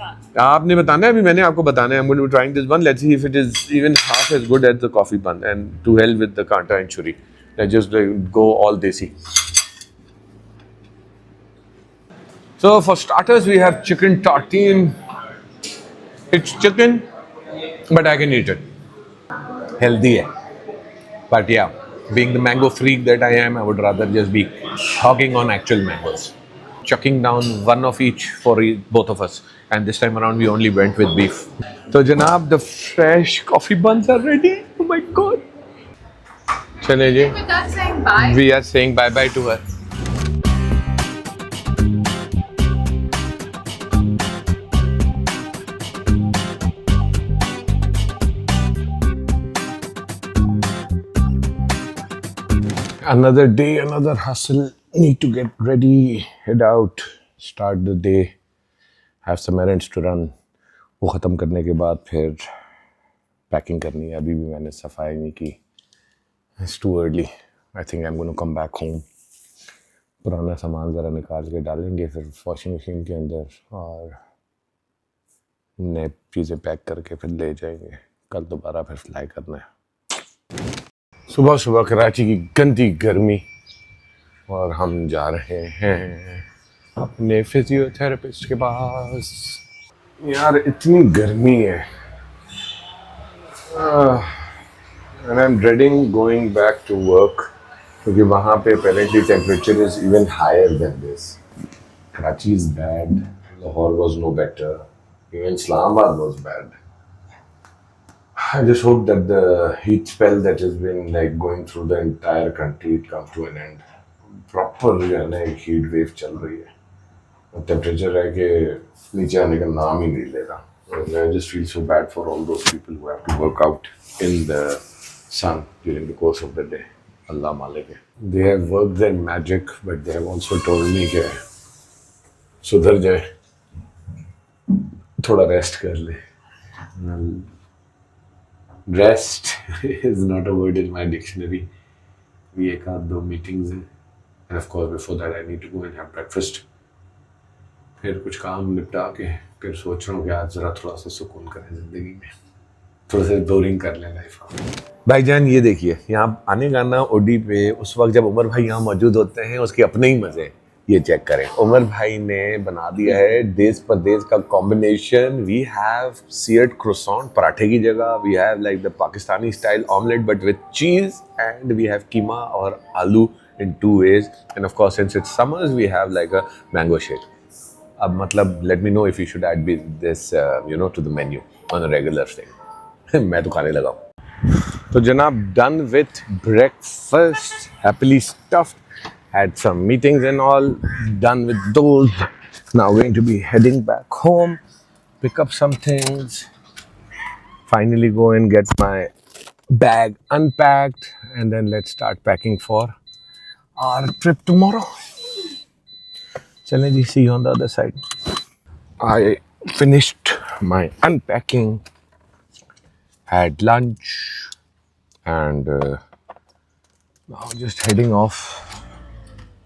आपने बताना है, अभी मैंने आपको बताना है. I'm going to be trying this one. Let's see if it is even half as good as the coffee bun. And to hell with the kanta and churi. Let's just go all desi. So for starters, we have chicken tartine. It's chicken, but I can eat it. Healthy, but yeah, being the mango freak that I am, I would rather just be hogging on actual mangoes. Chucking down one of each for both of us. And this time around, we only went with beef. So, Janab, the fresh coffee buns are ready. Oh my god. Chale ji. Without saying bye. We are saying bye bye to her. Another day, another hustle. Need to get ready, head out, start the day, have some errands to run. वो ख़त्म करने के बाद फिर packing करनी है. अभी भी मैंने सफाई नहीं की. It's too early. I think I'm going to come back home. पुराना सामान ज़रा निकाल के डालेंगे फिर वॉशिंग मशीन के अंदर और नए चीज़ें पैक करके फिर ले जाएंगे. कल दोबारा फिर फ्लाई करना है. सुबह सुबह कराची की गंदी गर्मी और हम जा रहे हैं अपने फिजियोथेरेपिस्ट के पास. यार इतनी गर्मी है and I'm dreading going back to work क्योंकि वहाँ पे apparently temperature is even higher than this. Karachi is bad, Lahore was no better, even Islamabad was bad. I just hope that the heat spell that has been like going through the entire country it comes to an end. Proper जो है ना एक heat wave चल रही है. Temperature है कि नीचे आने का नाम ही नहीं ले रहा. And I just feel so bad for all those people who have to work out in the sun during the course of the day. Allah Malik. They have worked their magic, but they have also told me कि सुधर जाए, थोड़ा rest कर ले. Rest is not a word in my dictionary. We एक आध दो meetings हैं. And of course before that I need to go and have breakfast. फिर कुछ काम निपटा के फिर सोच रहा हूँ कि आज ज़रा थोड़ा सा सुकून करें ज़िंदगी में, थोड़ा सा बोरिंग कर लें लाइफ. भाईजान ये देखिए, यहाँ आने का ना ओडी पे उस वक्त जब उमर भाई यहाँ मौजूद होते हैं उसके अपने ही मज़े हैं. ये चेक करें, उमर भाई ने बना दिया है देश परदेश का combination. We have seared croissant पराठे की जगह, we have like the Pakistani style omelette but with cheese, and we have keema और आलू in 2 ways, and of course since it's summers we have like a mango shake. अब मतलब let me know if you should add this to the menu on a regular thing. मैं तो खाने लगा हूँ. तो जनाब done with breakfast, happily stuffed, had some meetings and all, done with those. Now going to be heading back home, pick up some things, finally go and get my bag unpacked, and then let's start packing for our trip tomorrow. Chale ji, see you on the other side. I finished my unpacking, had lunch, and now just heading off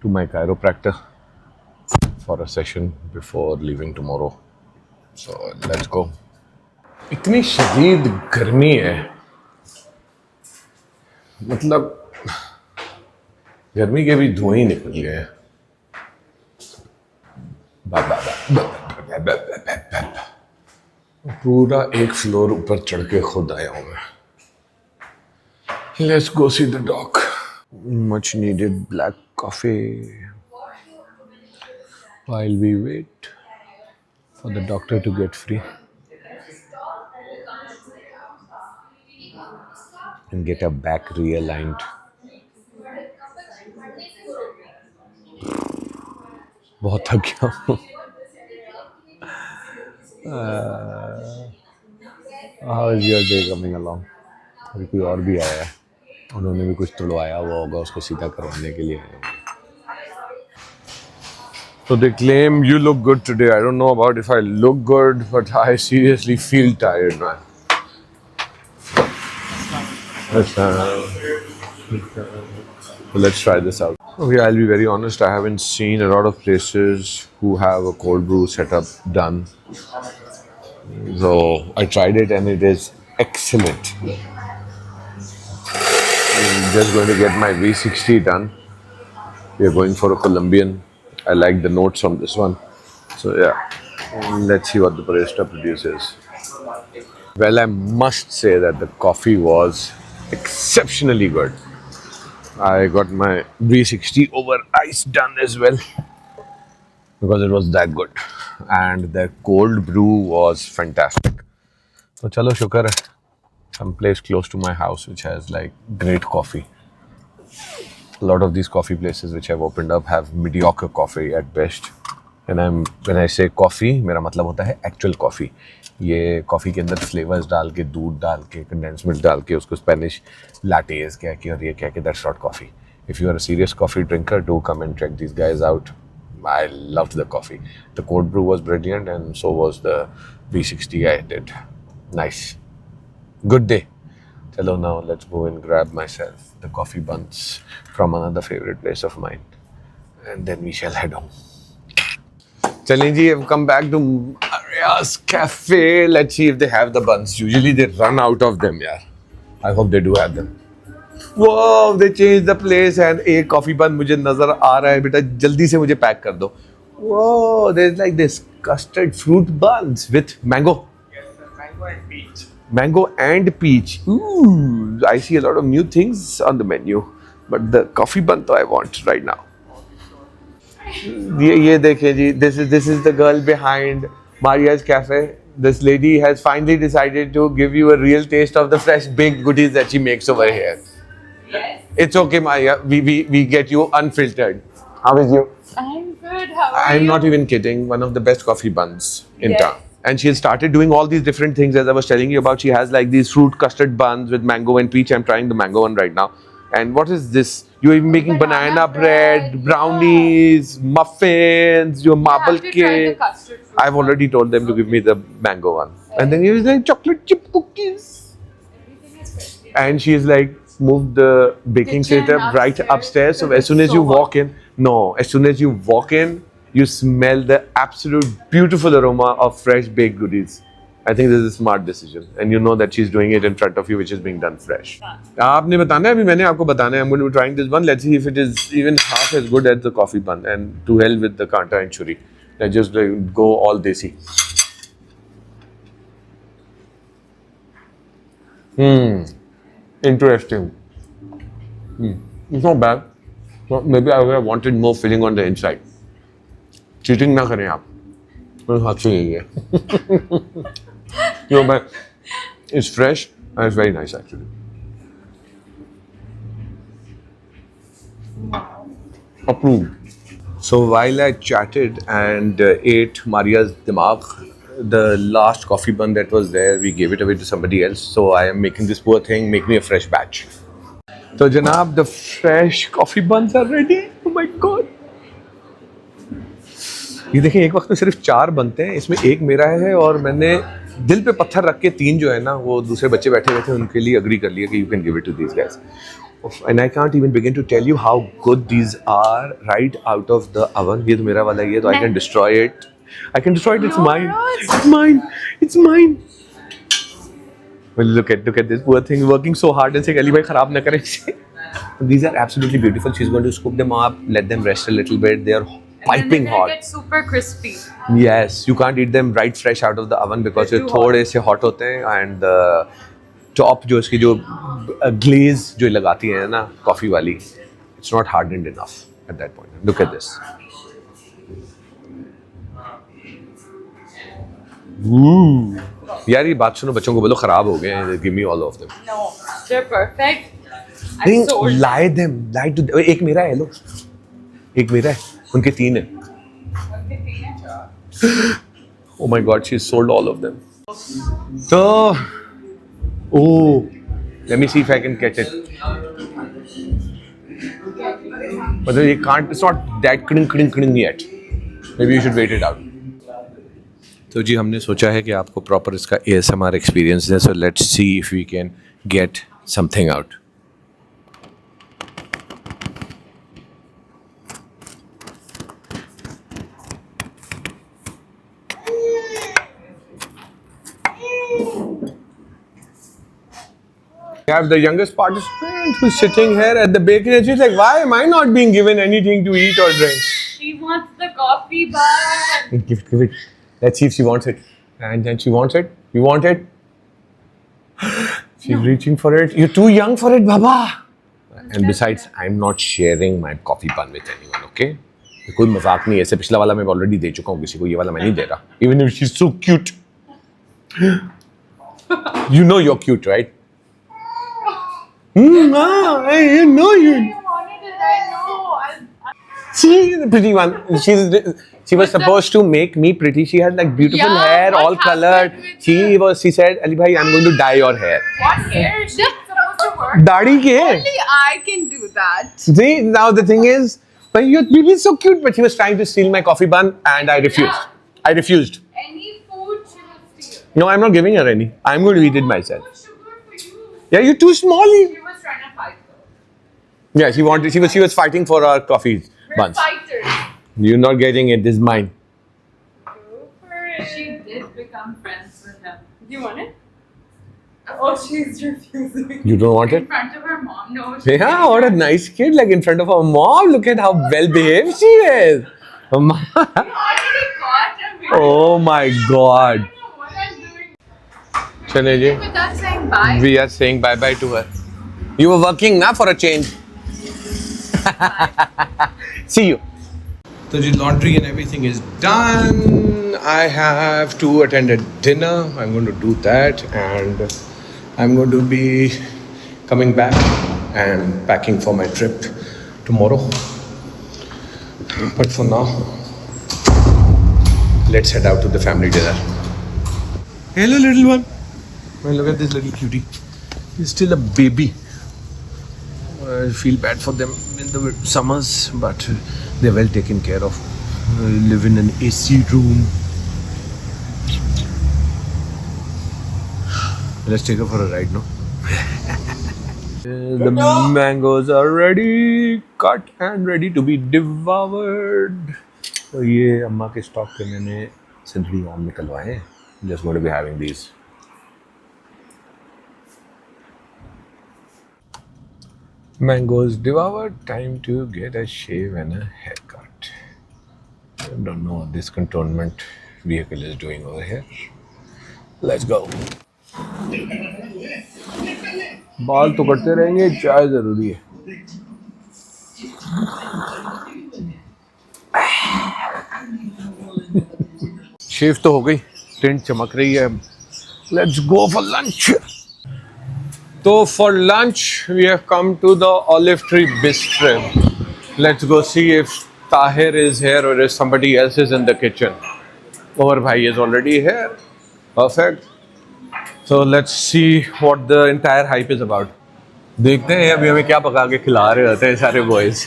to my chiropractor for a session before leaving tomorrow. So let's go. इतनी शदीद गर्मी है, मतलब गर्मी के भी धुएं ही निकल गए हैं. पूरा एक फ्लोर ऊपर चढ़ के खुद आया हूँ मैं. Let's go see the doc. Much needed black coffee while we wait for the doctor to get free and get our back realigned. बहुत थक गया हूँ. How is your day coming along? अभी कोई और भी आया है, उन्होंने भी कुछ तुड़वाया हुआ होगा, उसको सीधा करवाने के लिए आए. So they claim you look good today. I don't know about if I look good, but I seriously feel tired, man. So let's try this out. Okay, I'll be very honest. I haven't seen a lot of places who have a cold brew setup done. So I tried it and it is excellent. I'm just going to get my V60 done. We are going for a Colombian. I like the notes on this one. So yeah, let's see what the barista produces. Well, I must say that the coffee was exceptionally good. I got my V60 over ice done as well because it was that good. And the cold brew was fantastic. So chalo shukar hai. Some place close to my house which has like great coffee. A lot of these coffee places which have opened up have mediocre coffee at best. And when I say coffee, मेरा मतलब होता है actual coffee. ये coffee के अंदर flavours डाल के, दूध डाल के, कंडेंस मिल्क डाल के, उसको स्पेनिश लाटेज कह के और ये कह के, that's not coffee. If you are a serious coffee drinker, do come and check these guys out. I loved the coffee. The cold brew was brilliant and so was the V60 I did. Nice. Good day. Hello, now let's go and grab myself the coffee buns from another favorite place of mine. And then we shall head home. Chalein ji, I've come back to Maria's Cafe. Let's see if they have the buns. Usually they run out of them, yeah. I hope they do have them. Whoa, they changed the place and एक coffee bun मुझे नजर आ रहा है बेटा जल्दी से मुझे pack कर दो. Whoa, there's like this custard fruit buns with mango. Yes, sir. Mango and peach. Mango and peach. Ooh, I see a lot of new things on the menu. But the coffee bun I want right now. ये देखें जी, this is the girl behind Maria's Cafe. This lady has finally decided to give you a real taste of the fresh baked goodies that she makes over here. Yes. It's okay, Maria. We get you unfiltered. How is you? I'm good. How are I'm you? not even kidding. One of the best coffee buns in Yes. town. And she has started doing all these different things as I was telling you about. She has like these fruit custard buns with mango and peach. I'm trying the mango one right now. And what is this? You're even making banana bread, brownies, muffins, your marble You have to try the cake. custard fruit I've already told them to give me the mango one. And then he was like chocolate chip cookies. Everything is freshly. And she's like moved the baking Kitchen setup right upstairs. So because as soon it's as you so walk in, as soon as you walk in, you smell the absolute beautiful aroma of fresh baked goodies. I think this is a smart decision, and you know that she's doing it in front of you, which is being done fresh. आपने बताना है अभी मैंने आपको बताना है. I'm going to be trying this one. Let's see if it is even half as good as the coffee bun. And to hell with the kanta and churi. Let's just go all desi. Interesting. It's not bad. Well, maybe I would have wanted more filling on the inside. Cheating ना करें आप. मेरे हाथ से यही है. But it's fresh and it's very nice actually. Approved. So while I chatted and ate Maria's dimag, the last coffee bun that was there, we gave it away to somebody else. So I am making this poor thing make me a fresh batch. So Janab, the fresh coffee buns are ready. Oh my God. ये देखें एक वक्त में सिर्फ 4 बनते हैं, इसमें एक मेरा है और मैंने दिल पे पत्थर रख के 3 जो है ना वो दूसरे बच्चे बैठे हुए थे उनके लिए अग्री कर लिया कि you can give it to these guys. And I can't even begin to tell you how good these are right out of the oven. ये तो मेरा वाला ही है तो I can destroy it. I can destroy it. It's mine. It's mine. It's mine. Well, look at this poor thing working so hard and saying Ali भाई खराब ना करें इसे. These are absolutely beautiful. She's going to scoop them up, let them rest a little bit. They are piping hot. They get super crispy. Yes, you can't eat them right fresh out of the oven because ये थोड़े से hot होते हैं and the top जो इसकी जो glaze जो लगाती है ना coffee वाली, it's not hardened enough at that point. Look at this. Ooh. यार ये बात सुनो बच्चों को बोलो खराब हो गए हैं. Give me all of them. No, they're perfect. I नहीं sold them. lie them. Lie to एक मेरा है लो. एक मेरा है. उनके 3 हैं. Oh my God, she sold all of them. So, let me see if I can catch it. But you can't. It's not that kring yet. Maybe you should wait it out. तो जी हमने सोचा है कि आपको proper इसका ASMR experience दें. So let's see if we can get something out. We have the youngest participant who's sitting here at the bakery and she's like, why am I not being given anything to eat or drink? She wants the coffee bun. Give it. Let's see if she wants it. And then she wants it. You want it? She's reaching for it. You're too young for it, Baba. And besides, I'm not sharing my coffee bun with anyone, okay? कोई मजाक नहीं है ऐसे पिछला वाला मैं already दे चुका हूँ किसी को ये वाला मैं नहीं दे रहा even if she's so cute you know you're cute right I know you I wanted it. I know. she's the pretty one she was supposed to make me pretty she had like beautiful Yeah, hair what all happened colored with she said Ali bhai I'm going to dye your hair What hair is that supposed to work? दाढ़ी के Only I can do that. see now the thing is but your baby is so cute but she was trying to steal my coffee bun and I refused Any food she will steal. no I'm not giving her any I'm going to eat it myself Too much sugar for you. yeah you're too small She was trying to fight though. yeah she was fighting for our coffee We're buns fighters. you're not getting it this is mine Go for it. She did become friends with him. Do you want it? Oh, she's refusing. you don't want In it front of her mom. No. yeah what a nice kid like in front of her mom look at how well behaved she is I already caught him. oh my god I don't know what I'm doing. Chale ji But that's saying bye. we are saying bye bye to her you were working na for a change see you so the laundry and everything is done I have to attend a dinner I'm going to do that and I'm going to be coming back and packing for my trip tomorrow but for now let's head out to the family dinner hello little one well, look at this little cutie he's still a baby I feel bad for them in the summers, but they're well taken care of. Live in an AC room. Let's take her for a ride, no? The mangoes are ready, cut and ready to be devoured. तो ये अम्मा के stock के मैंने सिंथड़ी आम निकलवाए हैं. Just going to be having these. Mangoes devoured. Time to get a shave and a haircut. I don't know what this cantonment vehicle is doing over here. Let's go. बाल तो कटते रहेंगे चाय जरूरी है शेव तो हो गई टिंट चमक रही है लेट्स गो फॉर लंच तो for lunch we have come to the Olive Tree Bistro let's go see if Tahir is here और if somebody else is in the kitchen और भाई is already here perfect so let's see what the entire hype is about देखते हैं अभी हमें क्या पका के खिला रहे होते हैं सारे boys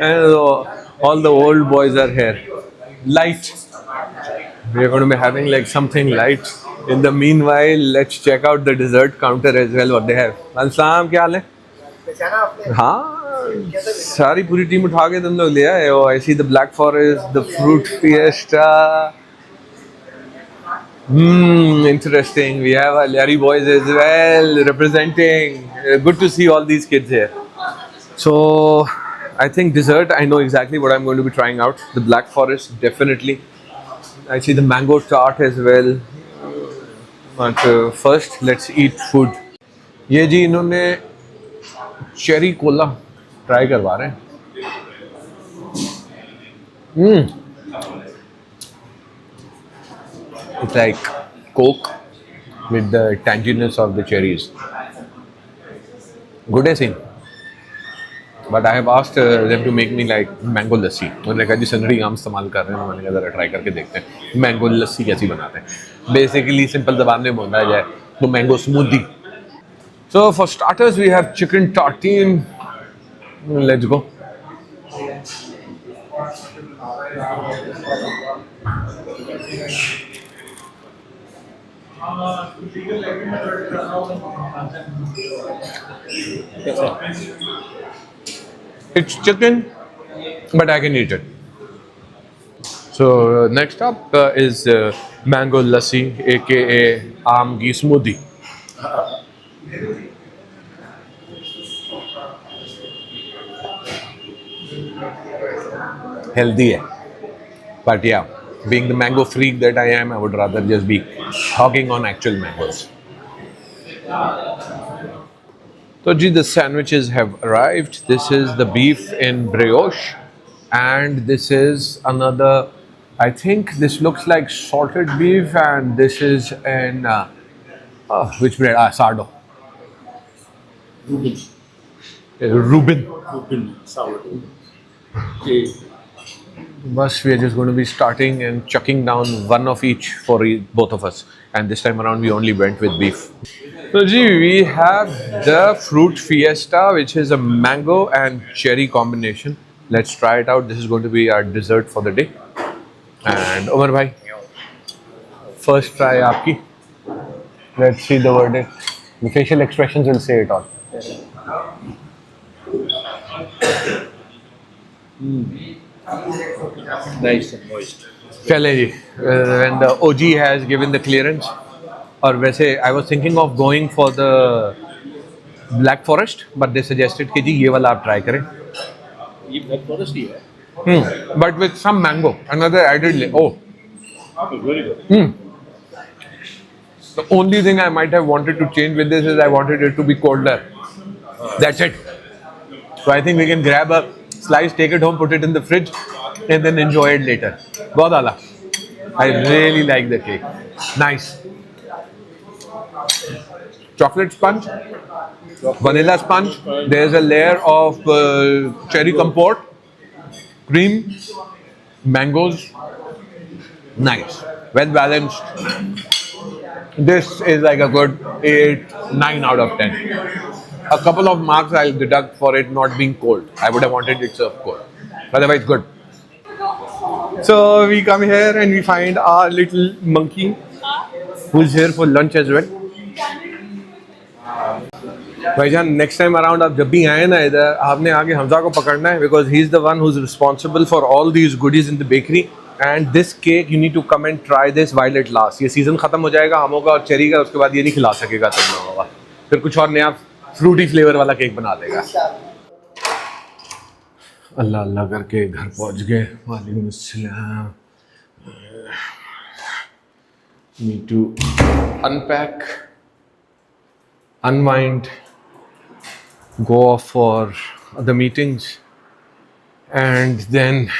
and all the old boys are here light we are going to be having like something light in the meanwhile let's check out the dessert counter as well what they have अलसलाम क्या हाल है हाँ सारी पूरी team उठा के तुम लोग ले आए हो I see the black forest the fruit fiesta interesting we have our Larry boys as well representing good to see all these kids here so I think dessert I know exactly what I'm going to be trying out the black forest definitely I see the mango tart as well but first let's eat food ये जी इन्होंने cherry Cola try करवा रहे हैं it's like coke with the tanginess of the cherries good as in but I have asked them to make me like mango lassi उन्होंने कहा जी सनरी आम इस्तेमाल कर रहे हैं मैंने कहा ज़रा ट्राई करके देखते हैं मैंगो लस्सी कैसी बनाते हैं बेसिकली सिंपल ज़बान में बोला जाए तो mango smoothie so for starters we have chicken tartine let's go it's chicken but I can eat it so next up is mango lassi aka aam ki smoothie Healthy है. But yeah, being the mango freak that I am, I would rather just be hogging on actual mangoes. So, ji, the sandwiches have arrived. This is the beef in brioche, and this is another. I think this looks like salted beef, and this is in which bread? Sardo. Reuben. Sourdough. Okay. Bus, we are just going to be starting and chucking down one of each for both of us. And this time around, we only went with beef. So, ji, we have the fruit fiesta, which is a mango and cherry combination. Let's try it out. This is going to be our dessert for the day. And Omar bhai, first try aapki. Let's see the verdict. The facial expressions will say it all. Nice and moist. चले जी, when the OG has given the clearance, और वैसे I was thinking of going for the Black Forest, but they suggested कि जी ये वाला आप try करें. ये Black Forest ही है. But with some mango, another added oh. Okay, very good. The only thing I might have wanted to change with this is I wanted it to be colder. That's it. So I think we can grab a slice, take it home, put it in the fridge, and then enjoy it later. बहुत आला. I really like the cake. Nice. Chocolate sponge, vanilla sponge. There's a layer of cherry compote, cream, mangoes. Nice, well balanced. This is like a good 8, 9 out of 10. A couple of marks I'll deduct for it not being cold. I would have wanted it served cold. Otherwise, good. So we come here and we find our little monkey who's here for lunch as well. भाईजान, next time around आप जब भी आए ना इधर, आपने आगे हमजा को पकड़ना है because he's the one who's responsible for all these goodies in the bakery. And this cake, you need to come and try this while it lasts. ये सीजन खत्म हो जाएगा आमों का और चेरी का, उसके बाद ये नहीं खिला सकेगा तुम लोगों का. फिर कुछ और नया फ्रूटी फ्लेवर वाला केक बना देगा. अल्लाह अल्लाह करके घर पहुंच गए. वालेकुम अस्सलाम. Need to unpack, unwind, go off for the meetings, and then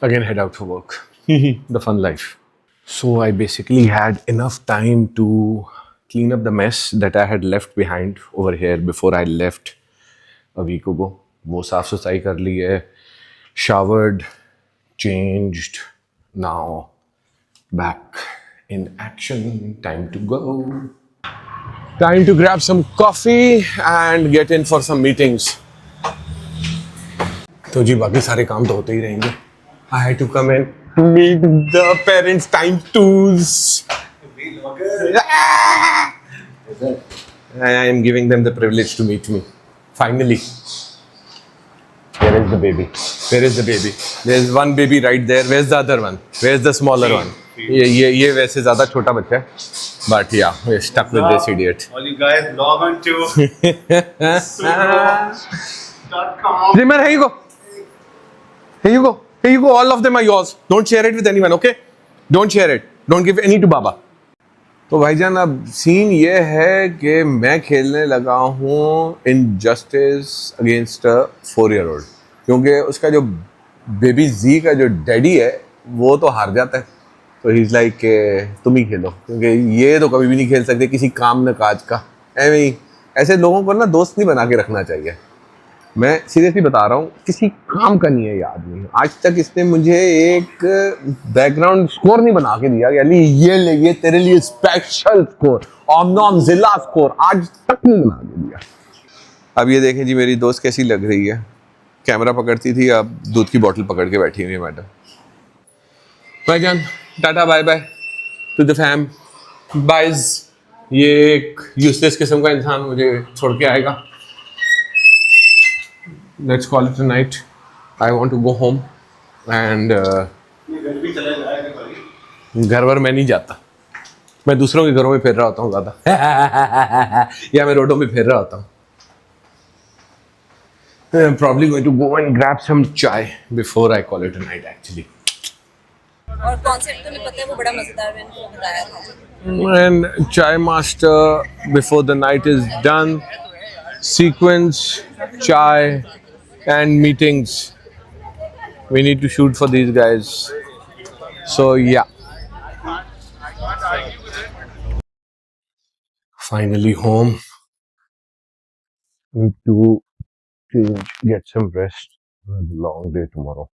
again head out for work. The fun life. So I basically had enough time to clean up the mess that I had left behind over here before I left a week ago. वो साफ सुथराई कर ली है, showered, changed, now back in action. Time to go. Time to grab some coffee and get in for some meetings. तो जी बाकी सारे काम तो होते ही रहेंगे. I had to come and meet the parents time twos. I am giving them the privilege to meet me. Finally. Where is the baby? Where is the baby? There's one baby right there. Where's the other one? Where's the smaller one? ये वैसे ज़्यादा छोटा बच्चा है. But yeah, we're stuck with this idiot. All you guys log on to sumo.com. Zimmer, here you go. Here you go. Here you go. All of them are yours. Don't share it with anyone, okay? Don't share it. Don't give any to Baba. तो भाईजान अब scene ये है कि मैं खेलने लगा हूँ इनजस्टिस अगेंस्ट अ 4-year-old, क्योंकि उसका जो बेबी जी का जो डैडी है वो तो हार जाता है. तो ही इज़ लाइक तुम ही खेलो, क्योंकि ये तो कभी भी नहीं खेल सकते किसी काम न काज का. ऐसे लोगों को ना दोस्त नहीं बना के रखना चाहिए. मैं सीरियसली बता रहा हूँ, किसी काम का नहीं है ये आदमी. आज तक इसने मुझे एक बैकग्राउंड स्कोर नहीं बना के दिया, यानी ये ले ये तेरे लिए स्पेशल स्कोर, ऑम जिला स्कोर आज तक नहीं बना के दिया. अब ये देखें जी मेरी दोस्त कैसी लग रही है. कैमरा पकड़ती थी, अब दूध की बोतल पकड़ के बैठी हुई है मैडम. भाईजान tata bye bye to the fam. बाइज. ये एक यूजलेस किस्म का इंसान मुझे छोड़ के आएगा. Let's call it a night. I want to go home and घर वर मैं नहीं जाता. मैं दूसरों के घरों में फिर रहा होता हूँ ज़्यादा या मैं रोडों में फिर रहा होता हूँ. I'm probably going to go and grab some chai before I call it a night actually. और कॉन्सेप्ट तुम्हें पता है वो बड़ा मजेदार मैंने तुम्हें बताया था. And Chai Master, before the night is done, sequence, chai, and meetings. We need to shoot for these guys. So yeah. Finally home. Need to change, get some rest. I have a long day tomorrow.